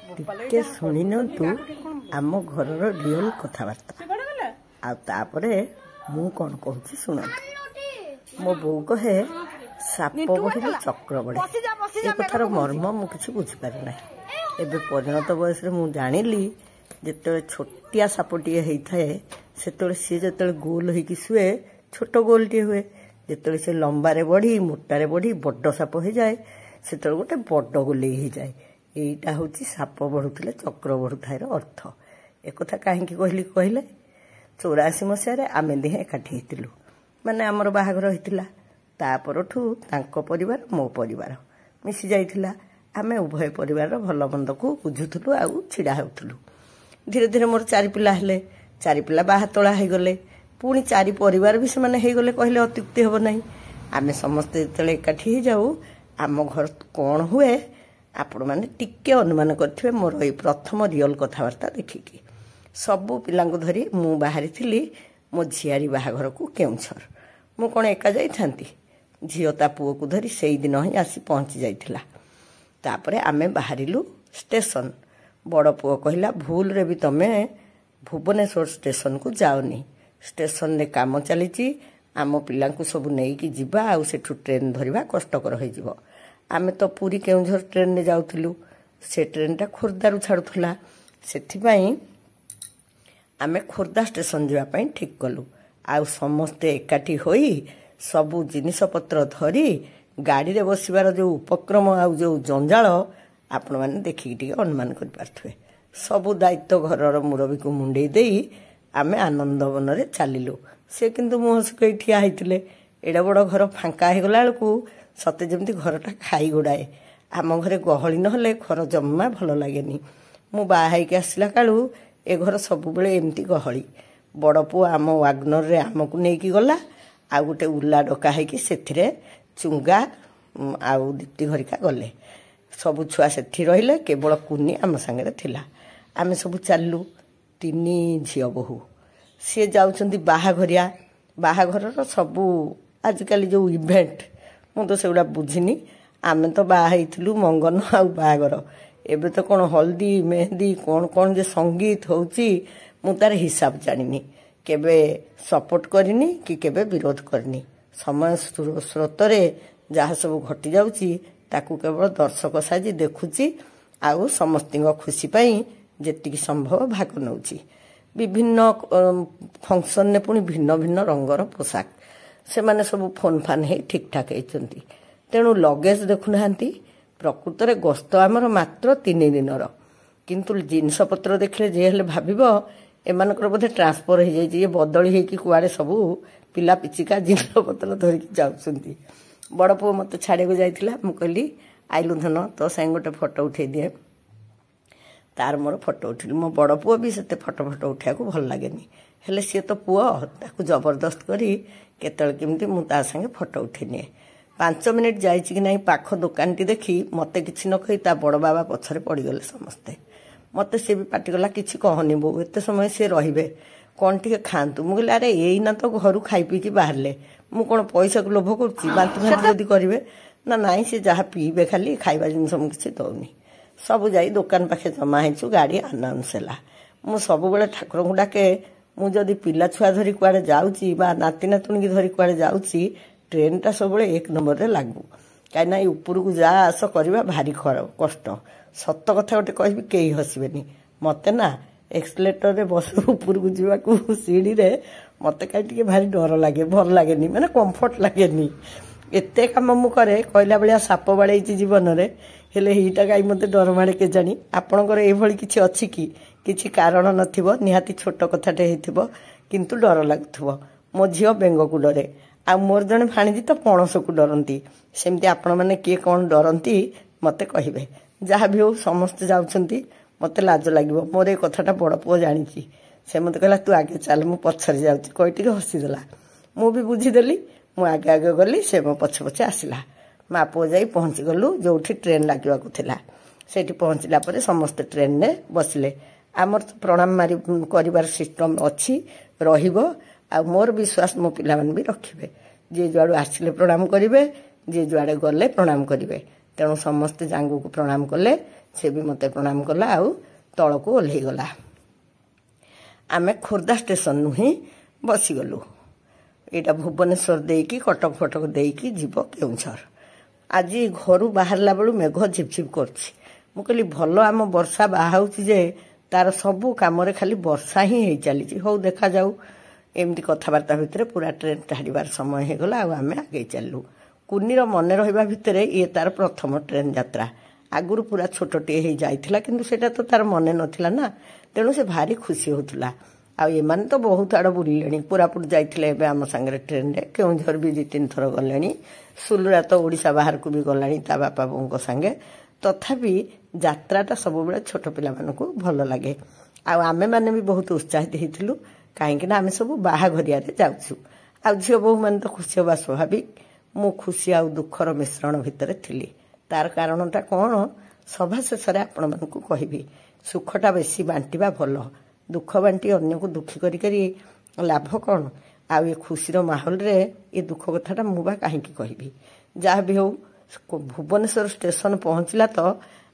ଟିକେ ଶୁଣି ନିଅନ୍ତୁ ଆମ ଘରର ରିଅଲ କଥାବାର୍ତ୍ତା ଆଉ ତାପରେ ମୁଁ କ'ଣ କହୁଛି ଶୁଣନ୍ତୁ। ମୋ ବୋଉ କହେ ସାପ ବଢ଼ିଲେ ଚକ୍ର ବଢ଼େ। ଏ କଥାର ମର୍ମ ମୁଁ କିଛି ବୁଝିପାରେ ନାହିଁ। ଏବେ ପରିଣତ ବୟସରେ ମୁଁ ଜାଣିଲି ଯେତେବେଳେ ଛୋଟିଆ ସାପଟିଏ ହେଇଥାଏ ସେତେବେଳେ ସିଏ ଯେତେବେଳେ ଗୋଲ ହେଇକି ଶୁଏ ଛୋଟ ଗୋଲଟିଏ ହୁଏ। ଯେତେବେଳେ ସେ ଲମ୍ବାରେ ବଢ଼ି ମୋଟାରେ ବଢ଼ି ବଡ଼ ସାପ ହେଇଯାଏ ସେତେବେଳେ ଗୋଟେ ବଡ଼ ଗୋଲେଇ ହେଇଯାଏ। ଏଇଟା ହେଉଛି ସାପ ବଢ଼ୁଥିଲେ ଚକ୍ର ବଢ଼ୁଥାଏର ଅର୍ଥ। ଏକଥା କାହିଁକି କହିଲି କହିଲେ 84 ମସିହାରେ ଆମେ ଦିହେଁ ଏକାଠି ହେଇଥିଲୁ। ମାନେ ଆମର ବାହାଘର ହେଇଥିଲା। ତା ପରଠୁ ତାଙ୍କ ପରିବାର ମୋ ପରିବାର ମିଶି ଯାଇଥିଲା। ଆମେ ଉଭୟ ପରିବାରର ଭଲ ମନ୍ଦକୁ ବୁଝୁଥିଲୁ ଆଉ ଛିଡ଼ା ହେଉଥିଲୁ। ଧୀରେ ଧୀରେ ମୋର 4 ପିଲା ହେଲେ। 4 ପିଲା ବାହା ତୋଳା ହେଇଗଲେ। ପୁଣି 4 ପରିବାର ବି ସେମାନେ ହେଇଗଲେ କହିଲେ ଅତ୍ୟୁକ୍ତି ହେବ ନାହିଁ। ଆମେ ସମସ୍ତେ ଯେତେବେଳେ ଏକାଠି ହେଇଯାଉ ଆମ ଘର କ'ଣ ହୁଏ ଆପଣମାନେ ଟିକେ ଅନୁମାନ କରିଥିବେ ମୋର ଏଇ ପ୍ରଥମ ରିଅଲ କଥାବାର୍ତ୍ତା ଦେଖିକି। ସବୁ ପିଲାଙ୍କୁ ଧରି ମୁଁ ବାହାରିଥିଲି ମୋ ଝିଆରୀ ବାହାଘରକୁ କେଉଁଝର। ମୁଁ କ'ଣ ଏକା ଯାଇଥାନ୍ତି? ଝିଅ ତା ପୁଅକୁ ଧରି ସେଇଦିନ ହିଁ ଆସି ପହଞ୍ଚି ଯାଇଥିଲା। ତାପରେ ଆମେ ବାହାରିଲୁ ଷ୍ଟେସନ। ବଡ଼ ପୁଅ କହିଲା ଭୁଲରେ ବି ତମେ ଭୁବନେଶ୍ୱର ଷ୍ଟେସନକୁ ଯାଅନି। ଷ୍ଟେସନରେ କାମ ଚାଲିଛି। ଆମ ପିଲାଙ୍କୁ ସବୁ ନେଇକି ଯିବା ଆଉ ସେଠୁ ଟ୍ରେନ୍ ଧରିବା କଷ୍ଟକର ହୋଇଯିବ। ଆମେ ତ ପୁରୀ କେଉଁଝର ଟ୍ରେନରେ ଯାଉଥିଲୁ। ସେ ଟ୍ରେନଟା ଖୋର୍ଦ୍ଧାରୁ ଛାଡ଼ୁଥିଲା। ସେଥିପାଇଁ ଆମେ ଖୋର୍ଦ୍ଧା ଷ୍ଟେସନ ଯିବା ପାଇଁ ଠିକ୍ କଲୁ। ଆଉ ସମସ୍ତେ ଏକାଠି ହୋଇ ସବୁ ଜିନିଷପତ୍ର ଧରି ଗାଡ଼ିରେ ବସିବାର ଯେଉଁ ଉପକ୍ରମ ଆଉ ଯେଉଁ ଜଞ୍ଜାଳ ଆପଣମାନେ ଦେଖିକି ଟିକେ ଅନୁମାନ କରିପାରୁଥିବେ। ସବୁ ଦାୟିତ୍ୱ ଘରର ମୁରବୀକୁ ମୁଣ୍ଡେଇ ଦେଇ ଆମେ ଆନନ୍ଦବନରେ ଚାଲିଲୁ। ସେ କିନ୍ତୁ ମୁହଁ ଶୁଖେଇ ଠିଆ ହେଇଥିଲେ। ଏଡ଼େ ବଡ଼ ଘର ଫାଙ୍କା ହେଇଗଲା ବେଳକୁ ସତେ ଯେମିତି ଘରଟା ଖାଇ ଗୋଡ଼ାଏ। ଆମ ଘରେ ଗହଳି ନହେଲେ ଘର ଜମା ଭଲ ଲାଗେନି। ମୁଁ ବାହା ହେଇକି ଆସିଲା କାଳୁ ଏ ଘର ସବୁବେଳେ ଏମିତି ଗହଳି। ବଡ଼ ପୁଅ ଆମ ୱାଗନରରେ ଆମକୁ ନେଇକି ଗଲା। ଆଉ ଗୋଟେ ଉଲା ଡକା ହେଇକି ସେଥିରେ ଚୁଙ୍ଗା ଆଉ ଦୀପ୍ତି ଘରିକା ଗଲେ। ସବୁ ଛୁଆ ସେଠି ରହିଲେ। କେବଳ କୁନି ଆମ ସାଙ୍ଗରେ ଥିଲା। ଆମେ ସବୁ ଚାଲିଲୁ। 3 ଝିଅ ବୋହୂ। ସିଏ ଯାଉଛନ୍ତି ବାହାଘରିଆ। ବାହାଘରର ସବୁ ଆଜିକାଲି ଯେଉଁ ଇଭେଣ୍ଟ ମୁଁ ତ ସେଗୁଡ଼ା ବୁଝିନି। ଆମେ ତ ବାହା ହେଇଥିଲୁ ମଙ୍ଗନ ଆଉ ବାହାଘର। ଏବେ ତ କ'ଣ ହଳଦୀ ମେହେନ୍ଦି କ'ଣ କ'ଣ ଯେ ସଙ୍ଗୀତ ହେଉଛି ମୁଁ ତାର ହିସାବ ଜାଣିନି। କେବେ ସପୋର୍ଟ କରିନି କି କେବେ ବିରୋଧ କରିନି। ସମୟ ସ୍ରୋତରେ ଯାହା ସବୁ ଘଟି ଯାଉଛି ତାକୁ କେବଳ ଦର୍ଶକ ସାଜି ଦେଖୁଛି ଆଉ ସମସ୍ତଙ୍କ ଖୁସି ପାଇଁ ଯେତିକି ସମ୍ଭବ ଭାଗ ନେଉଛି। ବିଭିନ୍ନ ଫଙ୍କସନରେ ପୁଣି ଭିନ୍ନ ଭିନ୍ନ ରଙ୍ଗର ପୋଷାକ। ସେମାନେ ସବୁ ଫୋନ୍ ଫାନ୍ ହେଇ ଠିକ୍ଠାକ୍ ହେଇଛନ୍ତି। ତେଣୁ ଲଗେଜ ଦେଖୁନାହାନ୍ତି। ପ୍ରକୃତରେ ଗସ୍ତ ଆମର ମାତ୍ର 3 ଦିନର। କିନ୍ତୁ ଜିନିଷପତ୍ର ଦେଖିଲେ ଯିଏ ହେଲେ ଭାବିବ ଏମାନଙ୍କର ବୋଧେ ଟ୍ରାନ୍ସଫର ହେଇଯାଇଛି। ଇଏ ବଦଳି ହେଇକି କୁଆଡ଼େ ସବୁ ପିଲା ପିଚିକା ଜିନିଷପତ୍ର ଧରିକି ଯାଉଛନ୍ତି। ବଡ଼ ପୁଅ ମୋତେ ଛାଡ଼ିବାକୁ ଯାଇଥିଲା। ମୁଁ କହିଲି ଆଇଲୁ ଧନ ତୋ ସାଙ୍ଗେ ଗୋଟେ ଫଟୋ ଉଠେଇ ଦିଏ। ତାର ମୋର ଫଟୋ ଉଠିଲୁ। ମୋ ବଡ଼ ପୁଅ ବି ସେତେ ଫଟୋ ଉଠାଇବାକୁ ଭଲ ଲାଗେନି। ହେଲେ ସିଏ ତ ପୁଅ ତାକୁ ଜବରଦସ୍ତ କରି କେତେବେଳେ କେମିତି ମୁଁ ତା ସାଙ୍ଗେ ଫଟୋ ଉଠେଇ ନିଏ। 5 ମିନିଟ୍ ଯାଇଛି କି ନାହିଁ ପାଖ ଦୋକାନଟି ଦେଖି ମୋତେ କିଛି ନ କହି ତା ବଡ଼ ବାବା ପଛରେ ପଡ଼ିଗଲେ ସମସ୍ତେ। ମୋତେ ସିଏ ବି ପାଟିଗଲା କିଛି କହନି ବୋଉ ଏତେ ସମୟ ସିଏ ରହିବେ କ'ଣ ଟିକେ ଖାଆନ୍ତୁ। ମୁଁ କହିଲି ଆରେ ଏଇନା ତ ଘରୁ ଖାଇ ପିଇକି ବାହାରିଲେ ମୁଁ କ'ଣ ପଇସାକୁ ଲୋଭ କରୁଛି? ବାନ୍ତି ଫାନ୍ତି ଯଦି କରିବେ ନା ନାଇଁ ସେ ଯାହା ପିଇବେ ଖାଲି ଖାଇବା ଜିନିଷ ମୁଁ କିଛି ଦେଉନି। ସବୁ ଯାଇ ଦୋକାନ ପାଖେ ଜମା ହେଇଛୁ। ଗାଡ଼ି ଆନାଉନ୍ସ ହେଲା। ମୁଁ ସବୁବେଳେ ଠାକୁରଙ୍କୁ ଡାକେ ମୁଁ ଯଦି ପିଲା ଛୁଆ ଧରି କୁଆଡ଼େ ଯାଉଛି ବା ନାତି ନାତୁଣୀକି ଧରି କୁଆଡ଼େ ଯାଉଛି ଟ୍ରେନଟା ସବୁବେଳେ 1 ନମ୍ବରରେ ଲାଗୁ। କାହିଁକିନା ଏଇ ଉପରକୁ ଯା ଆସ କରିବା ଭାରି କଷ୍ଟ। ସତ କଥା ଗୋଟେ କହିବି କେହି ହସିବେନି। ମୋତେ ନା ଏକ୍ସଲେଟରରେ ବସ ଉପରକୁ ଯିବାକୁ ସିଡ଼ିରେ ମୋତେ କାହିଁ ଟିକେ ଭାରି ଡର ଲାଗେ। ଭଲ ଲାଗେନି ମାନେ କମ୍ଫର୍ଟ ଲାଗେନି। ଏତେ କାମ ମୁଁ କରେ କହିଲା ଭଳିଆ ସାପ ବାଡ଼େଇଛି ଜୀବନରେ। ହେଲେ ଏଇଟା କାହିଁ ମୋତେ ଡର ମାଡ଼େ କେଜାଣି। ଆପଣଙ୍କର ଏଇଭଳି କିଛି ଅଛି କି? କିଛି କାରଣ ନଥିବ ନିହାତି ଛୋଟ କଥାଟେ ହେଇଥିବ କିନ୍ତୁ ଡର ଲାଗୁଥିବ। ମୋ ଝିଅ ବେଙ୍ଗକୁ ଡରେ। ଆଉ ମୋର ଜଣେ ଭାଣିଜୀ ତ ପଣସକୁ ଡରନ୍ତି। ସେମିତି ଆପଣମାନେ କିଏ କ'ଣ ଡରନ୍ତି ମୋତେ କହିବେ। ଯାହା ବି ହଉ ସମସ୍ତେ ଯାଉଛନ୍ତି ମୋତେ ଲାଜ ଲାଗିବ। ମୋର ଏ କଥାଟା ବଡ଼ ପୁଅ ଜାଣିଛି। ସେ ମୋତେ କହିଲା ତୁ ଆଗେ ଚାଲ ମୁଁ ପଛରେ ଯାଉଛି କହି ଟିକେ ହସିଦେଲା। ମୁଁ ବି ବୁଝିଦେଲି। ମୁଁ ଆଗେ ଆଗେ ଗଲି ସେ ମୋ ପଛେ ପଛେ ଆସିଲା। ମା ପୁଅ ଯାଇ ପହଞ୍ଚିଗଲୁ ଯେଉଁଠି ଟ୍ରେନ୍ ଲାଗିବାକୁ ଥିଲା। ସେଇଠି ପହଞ୍ଚିଲା ପରେ ସମସ୍ତେ ଟ୍ରେନରେ ବସିଲେ। ଆମର ତ ପ୍ରଣାମ କରିବାର ସିଷ୍ଟମ ଅଛି ରହିବ। ଆଉ ମୋର ବିଶ୍ୱାସ ମୋ ପିଲାମାନେ ବି ରଖିବେ। ଯିଏ ଯୁଆଡ଼ୁ ଆସିଲେ ପ୍ରଣାମ କରିବେ ଯିଏ ଯୁଆଡ଼େ ଗଲେ ପ୍ରଣାମ କରିବେ। ତେଣୁ ସମସ୍ତେ ଜାଙ୍ଗୁକୁ ପ୍ରଣାମ କଲେ। से भी मते प्रणाम कला आउ तलको ओल्हे गला। आमे खोर्धा स्टेशन नुही बसीगलु। एटा भुवनेश्वर देकी कटक फटक देकी जीव केउंझर। आज घर बाहरला बेलू मेघ झिपझिप करछि। मु कहली भल आम वर्षा बाहाउछि जे तार सबू काम खाली वर्षा ही हो चली हौ देखा जाऊ। एमती कथबार्ता भितर पूरा ट्रेन छाड़बार समय हो गला आम आगे चलू। कुनीर मन रहा भितर ये तार प्रथम ट्रेन यात्रा। आगुरी पूरा छोटे हो जाइथिला किंतु सेटा तो तार मन नथिला ना, तेणु से भारी खुशी होतुला। आ एमाने तो बहुत आड़ बुलिलेनी। कोरापुट जाइथिले एबे आम संगे ट्रेन रे, केउंझर भी 2-3 थर गलेनी। सुलुरा तो ओडिशा बाहर को भी गलानी ता बापा बोंको संगे। तथापि यात्राटा सब बेले छोट पिला मानकु भल लागे। आ आमे माने भी बहुत उत्साहित हेतिलु काहेकि ना आमे सब बाहाघरिया रे जाउछु। आ झियो बहु माने तो खुशी होबा स्वाभाविक। मु खुशी आ दुखर मिश्रण भितर थिली। तार कारणटा कोन सभा शेष रे आपण मानकु कहिबी। सुखटा बेसी बांटीबा भल, दुख बांटी अन्य को दुखी करी करी लाभ कौन। आ ये खुशीर माहौल रे ये दुख कथाटा मुबा कहीं कहबी। जहाँ भी हो भुवनेश्वर स्टेशन पहुंचला तो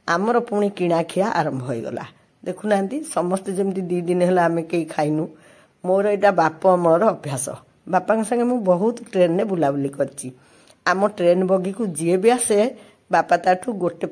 आमर पुणी किणाखिया आरंभ हो गला। देखुना समस्ते जमी 2 दिन है आम कई खाइनु। मोर यहाँ बाप अमलर अभ्यास। बापा संगे मु बहुत ट्रेन में बुलाबुली करची। आम ट्रेन बगी को जी भी आसे बापा ताठू गोटे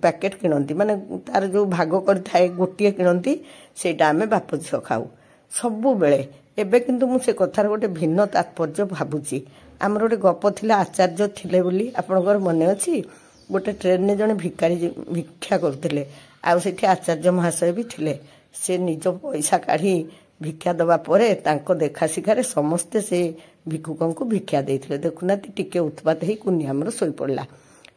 पैकेट किणती, माने तार जो भाग कर गोटे किणती सेटा आमे बाप झियो खाऊ सबु बेले। एबे किंतु मु से कथार गोटे भिन्न तात्पर्य भाबुची। आमर गोटे गप थिला आचार्य थिले बोली आपनकर मने अछि। गोटे ट्रेन ने जने भिखारी भिक्षा करथिले आ सेठी आचार्य महाशय भी थिले। से निज पैसा काढ़ी भिक्षा दबा परे तांको देखा शिखारे समस्ते से भिक्षुकन को भिक्षा देथिले। देखुना टिके उत्पात हे कुनी हमर सोई पड़ला।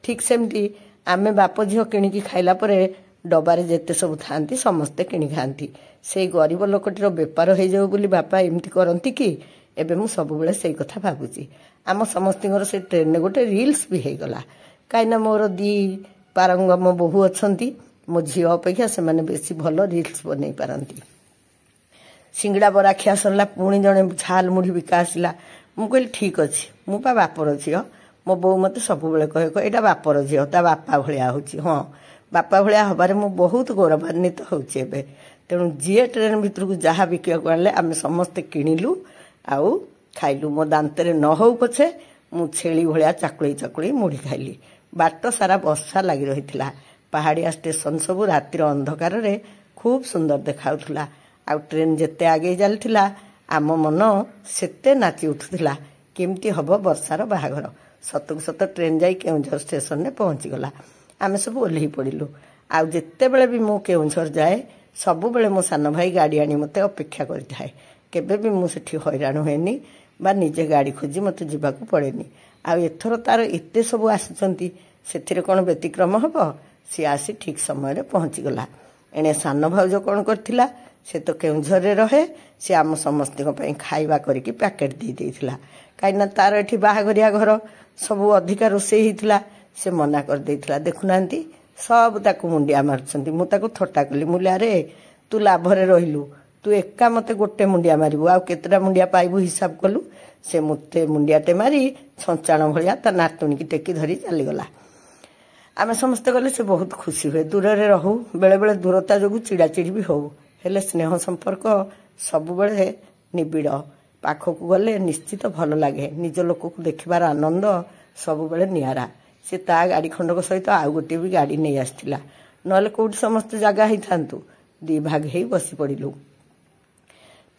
ठीक सेमती आमे बाप झियो किणिकी खाइला परे डबारे जेते सब थांती समस्ते किणी खांती। से गरीब लोकटीर बेपार हो जाऊ बोली बापा एमती करंती कि। एबे मु सब बेले सेई कथा भाबुची। आम समस्तिंगर से ट्रेन ने गोटे रील्स भी हो गला। काईना मोर 2 पारंगम बहु अछंती। मो झियो अपेक्षा से माने बेसी भल रील्स बनै पारंती। सिंगड़ा बरा खिया सरला पुणी जने झाल मुढ़ी बिका आसला। मु कहली ठीक अछि, मु पा बापर झियो। मो बो मते सब बेले कहे एटा बापर झियो, ता बापा भलिया होची। हां बापा भलिया हबारे मु बहुत गौरवान्वित होची एबे। तेणु जीए ट्रेन भितर को जहाँ बिकिया गले आम समस्ते किणिलु आउ खाइलु। मो दांतरे न हो पछे मु छेली भलिया चाकुली चाकुली मुढ़ी खाइली। बाट सारा वर्षा लगी रही। पहाड़िया स्टेशन सब रातिर अंधकार रे खूब सुंदर देखाउथला। आ ट्रेन जेते आगे चलथिला आम मन सेते नाची उठुथिला केमती हबो वर्षार बाहाघर। सतक सत ट्रेन जाई केउंझर स्टेशन ने पहुंची गला। आमे सब ओल्ही पड़िलु। आ जेते बेले भी मु केउंझर जाए सबु बेले मो सान भाई गाड़ी आनी मते अपेक्षा करथाय। केबे भी मु सेठी हैरान होएनी बा निजे गाड़ी खोजी मते जिबाकू पड़ेनी। आ एथर तार एते सब आसुचंती सेथिरे कोन व्यतिक्रम हबो। सी आसी ठीक समय रे पहुंची गला। एने सान भाउज कोन करथिला से तो केउंझर रे रहे। से आम समस्त खाइबा करके पैकेट दे देथिला। काईना तार एठी बाहाघरिया घर सब अधिका रोषेई हितला। से मना कर देथिला। देखुनांती सब ताकू मुंडिया मारछंती। मु ताकू थट्टा कली। मुले अरे तू लाभरे रहिलु, तू एका मते गोटे मुंडिया मारिबु आ केतरा मुंडिया पाइबु हिसाब कलु। से मते मुंडियाटे मारी छंचाण भलिया ता नातुणी की टेकी धरी चली गला। आमे समस्त गले से बहुत खुशी हुए। दूर रे रहू बेले बेले दूरता जोगु चिड़ाचिड़ी भी हो हेले स्नेह संपर्क सब बेले निबिड़। पाखकू गले निश्चित भल लगे। निज लोक को देखिबार आनंद सब बेले नियारा। से ता गाड़ी खंडक सहित आउ गोटे भी गाड़ी नहीं आसथिला। नले कोठी समस्त जगह ही थांतु 2 भाग हेई बसी पड़िलु।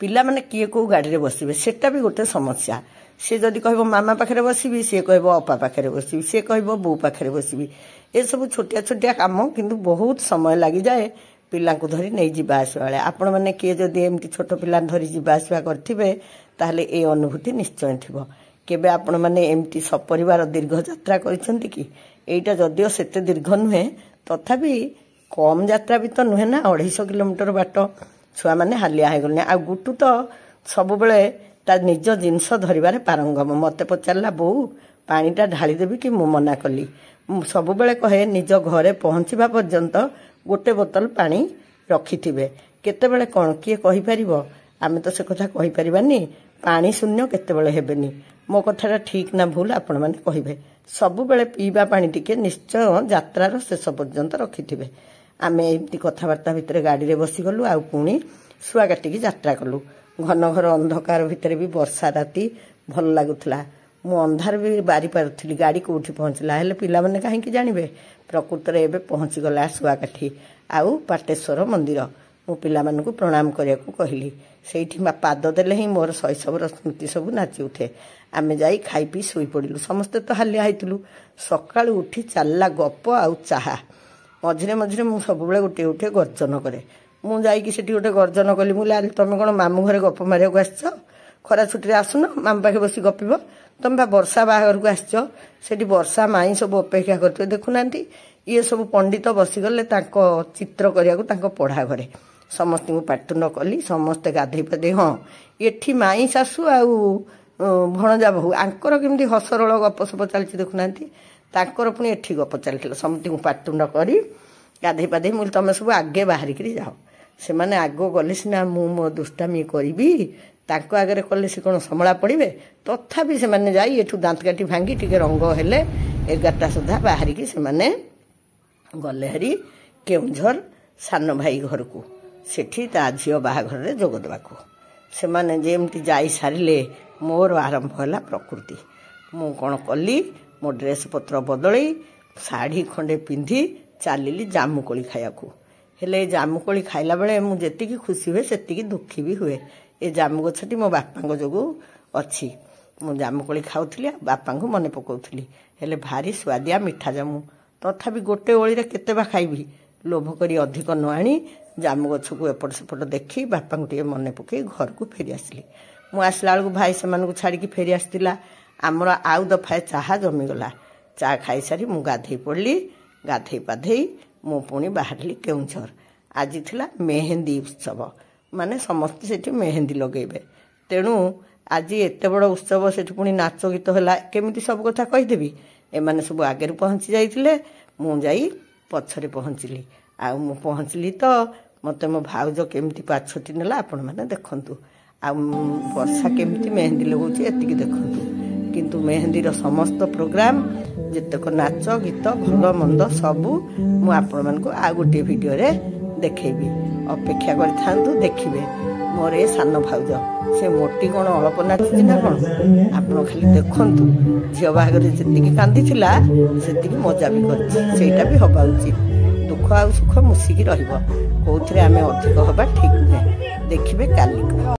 पिला माने किए को गाड़ी रे बसिबे सेटा भी गोटे समस्या। से जदि कहबो मामा पाखरे बसिबी, से कहबो अपा पाखरे बसिबी, से कहबो बो पाखरे बसिबी। ए सब छोटिया छोटिया काम किंतु बहुत समय लगी जाए पिला को धरी नहीं जिबा आसवा वाले। आपण माने किए जदि एमती छोट पिला धरी जिबा आसवा करथिबे ताहले ए अनुभूति निश्चय थिबो। केबे आपण माने एमती सपरिवार दीर्घ यात्रा करिसंती कि? एइटा जदियो सेते दीर्घ नुहे तथापि कम यात्रा भी तो नुहे ना। 250 किलोमीटर बाट छुआ माने हालिया हो गले। आ गुटू तो सब बेले ता निज जिनस धरिबारे पारंगम। मते पचारला बो पानीटा ढाली देबी कि मु मना कली। सब बेले कहे निज घरे पहुंचीबा पर्यंत गोटे बोतल पानी रखिथिबे। केतेबेले कोन किए कहि परिबो? आमे तो से कथा कहि परिबानी। पानी शून्य केतेबेले हेबेनी। मो कथाटा ठीक ना भूल आपण माने कहिबे। सब बेले पीबा पानी टिके निश्चय यात्रार शेष पर्यंत रखिथिबे। आमे एमती कथबार्ता भितर गाड़ी रे बसीगलु आ पुणी शुआकाटी यात्रा कलु घन घर अंधकार भितर भी वर्षा राति भल लगुला मु अंधार भी बारी पारुथली गाड़ी कोठी पहुंचला हेले पिला माने काहे की जानिबे प्रकृत रे एबे पहुंची गला शुआकाठी आउ पाटेश्वर मंदिर मु पिला मानकु प्रणाम करिया को कहली सेठी मा पाद देले ही मोर शैशवर स्मृति सब नाची उठे आमे जाई खाई पी सोई पड़िलु समस्ते तो हालिया हाइतलु सकाळु उठी चलला गप आउ चाहा मझिरे मझिरे मु सब बेले गोटे गोटे गर्जन करे मु जाई कि सेठी गोटे गर्जन कली मु लाल तमे कोन मामू घरे गप मारिया को आछछ खरा छुट्टी रे आसुन माम पाखे बसी गपिबो तमे बा वर्षा बाहागर को आछछ सेठी वर्षा माई सब अपेक्षा करते देखुनांती ये सब पंडित बसी गले ताको चित्र करिया को ताको पढ़ा घरे समस्त को पाटुन कली समस्ते गाधई पाधे हाँ एठी माई सासू आउ भणजा बहु आंकर केमती हसरल गपसप चलती देखुना तांकर पुणी एठी गप चलता समस्त को पाटुन करी गाधई पाधे मुझे तुम सब आगे बाहरिक जाओ से मैंने आग गले सीना मु मो दुष्टामी करी तांको आगे कले से कौन समला पड़े तथापि से मैंने जाई एठू दांत काटी भांगी टिके रंग हेले 11टा सुधा बाहरिकी से मैंने गले हरी केउंझर सान भाई घर को सेठी ता झियो बाहाघर जोग देवाको से माने जेमती जाई सारिले मोर आरंभ होला प्रकृति मु कोन कली मो ड्रेस पत्र बदलई साड़ी खंडे पिंधी चलिली जामुकोली खायाकू हेले जामुकोली खाइला बेले मु जेतिकी खुशी हुए सेतिकी दुखी भी हुए ए जामु गछटी मो बापांग जोगु अछि मु जामुकोली खाउथली बापांग मने पकाउथली हेले भारी स्वादिया मिठा जामु तथापि गोटे ओळी रे केते बा खाइबी लोभ करी अधिक न आनी जामु गछ को एपट सेपट देखी बापा को मन पकई घर को फेरी आसली मु आसला बेलू भाई से छाड़ी फेरी आसला आमर आउ दफाए चाहा जमीगला चा खाई सारी मु गाधई पड़ली गाधई पाधई मु पुणी बाहरली केउंझर आज थिला मेहेंदी उत्सव माने समस्त सेठी मेहेंदी लगेबे तेणु आज एते बड़ उत्सव सेठी पुणी नाच गीत होला केमिति सब कथा कहिदेबी एमाने सब आगे पहुंची जाइतिले मु जाई पछरे पहुंचली आ मु पहुंचली तो मते मो भाउज केमिति पाछोटी नेला आपण माने देखंतु आ वर्षा केमिति मेहंदी लगौछि एतिकी देखंतु किंतु मेहंदी रो समस्त प्रोग्राम जेतक नाच गीत भल मंद सबू मु आपण मानको आ गोटे वीडियो रे देखेबी अपेक्षा करथांतु देखिबे मोर ए सान भाउज से मोटी कोन अल्प नाचि ना कोन आपण खाली देखंतु झियो बाहागर जेतिकी कांदी थिला सेतिकी मजा भी करछि सेटा भी होबा उचित दुख आ सुख मुसिकी रहिबो कोउथरे आमे अधिक होबा ठीक नै देखिबे काली।